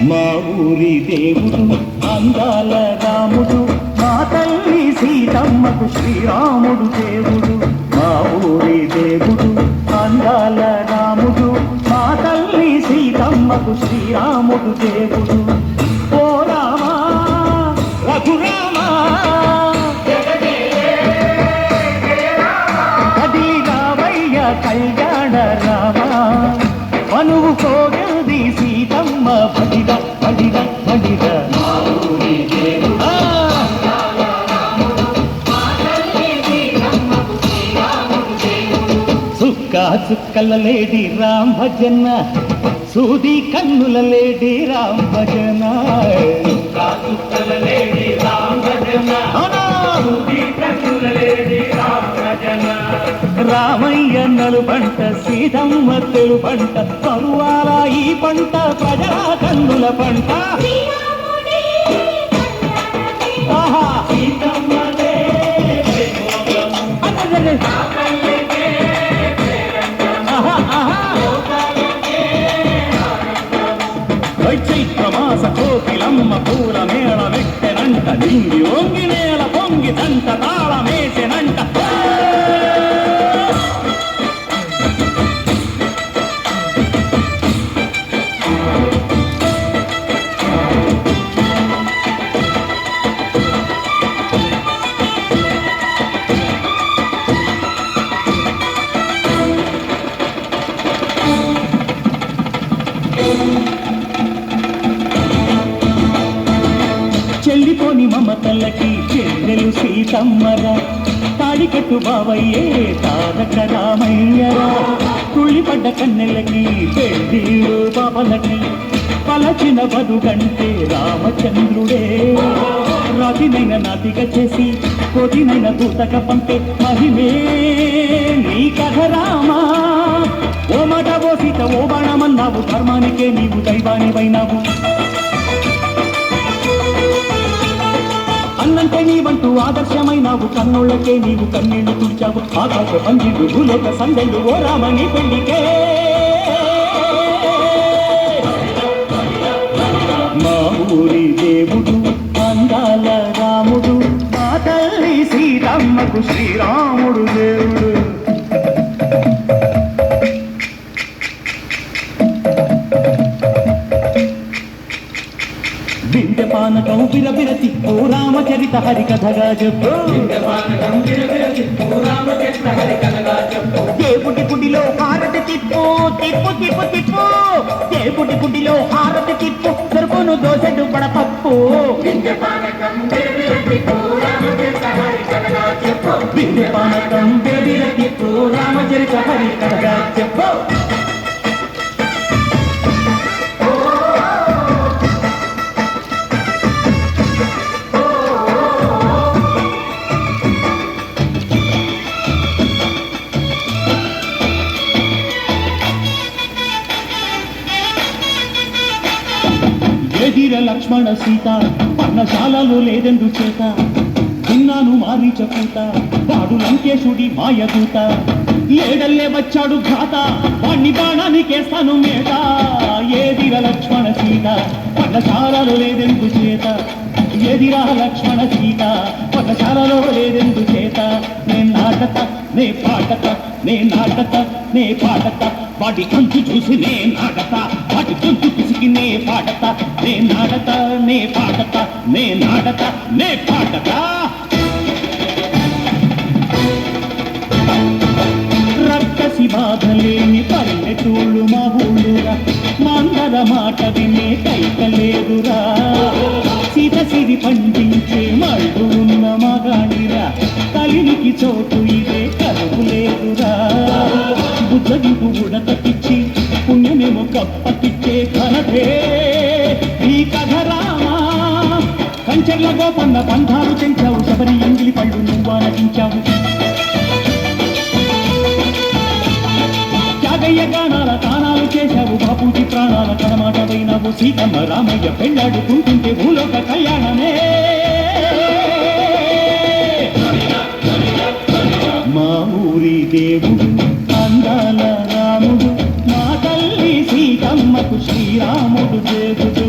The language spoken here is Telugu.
మా ఊరి దేవుడు అందాల రాముడు, మా తల్లి సీతమ్మకు శ్రీరాముడు దేవుడు. మా ఊరి దేవుడు అందాల రాముడు, మా తల్లి సీతమ్మకు శ్రీరాముడు దేవుడు. ఓ రామా రఘురామా కదిలి రావయ్య కళ్యాణ రామా, మనువు కోగది సీతమ్మ బడిద బడిద బడిద. చుక్కా చుక్కల లేడి రామ్ భజన, సూది కన్నుల లేడి రామ్ భజన. చుక్కా చుక్కల లేడి రామ్ భజన, సూది కన్నుల లేడి రామ్ భజన. రామయ్య నలు పంట సీతమ్మ తెలు పంట, పరువాల ఈ పంట ప్రజల కన్నుల పంట. ఆహా చైత్రమాస కోకిలమ్మ పూల మేళ వెట్టెనంట, నింగి ఒంగి నేల పొంగి దంట తాళమేసెనంట. చెల్లిపోని మమతలకి చెల్లెలు సీతమ్మరా, తాడికట్టు బావయ్యే తారక రామయ్యరా. తుళ్ళిపడ్డ కన్నెలకి పెళ్ళిళ్ళు బాబలకి, పలచిన బదుకంటే రామచంద్రుడే. రాతినైన నాతిగా చేసి కోటినైన దూతక పంపే మహిమే నీ కథ రామా. ఓ మాట ఓ సీత ఓ బాణమన్నావు, ధర్మానికే నీవు దైవానివైనావు. అన్నంటే నీవంటూ ఆదర్శమైనావు, కన్నోళ్ళకే నీవు కన్నీళ్లు తుడిచావు. ఆకాశ పందిళ్ళు భూలోక సందెళ్ళు ఓ రామని పెళ్లికే. మా ఊరి దేవుడు అందాల రాముడు, మా తల్లి సీతమ్మకు శ్రీరాముడు దేవుడు. బిందె పానకం బిరబిర తిప్పు రామచరిత హరికథగా చెప్పు. దేవుడి గుడిలో హారతి తిప్పు తిప్పు తిప్పు తిప్పు, దేవుడి గుడిలో హారతి తిప్పు, దొరుకును దోసెడు పడపప్పు. బిందె పానకం బిరబిర తిప్పు రామచరిత హరికథగా చెప్పు. ఎదిర లక్ష్మణ సీత పర్ణశాలలో లేదెందు చేత, విన్నాను మారీచ పూత వాడు లంకేశుడి మాయదూత. ఏడల్లే వచ్చాడు ఘాత వాణ్ణి బాణానికేస్తాను మేట. ఏదిర లక్ష్మణ సీత పర్ణశాలలో లేదెందు చేత, ఎదిరా లక్ష్మణ సీత పర్ణశాలలో లేదెందు చేత. నే నాటత నే పాటత నే నాటత నే పాటత, వాటి కంచు చూసి నే నాటత, వాటి గొంతు పిసికి నే పాటత. నే నాటత నే పాటత నే నాటత నే పాటత. రక్కసి బాధలేని పల్లెటూళ్ళు మా ఊళ్ళురా, మందర మాట వినే కైకలేదురా. సీత సిరి పండించే మళ్ళు ఉన్న మగాడిరా, కలినికి చోటు ఇదే కలుపులేదురా. బుద్ధగిపు ఉడతకిచ్చి పుణ్యమేమో కప్పకిచ్చే ఘనతే ఈ కథ రామా. కంచెర్ల గోపన్న బంధాలు తెంచావు, శబరి ఎంగిలి పళ్ళు నువ్వు నటించావు. రాగయ్య గానాల తానాలు చేశావు బాపూజీ ప్రాణాల కడమాట వైనావు సీతమ్మ రామయ్య పెళ్ళాడుకుంటుంటే భూలోక కళ్యాణమే మా ఊరి దేవుడు అందాల రాముడు మా తల్లి సీతమ్మకు శ్రీరాముడు దేవుడు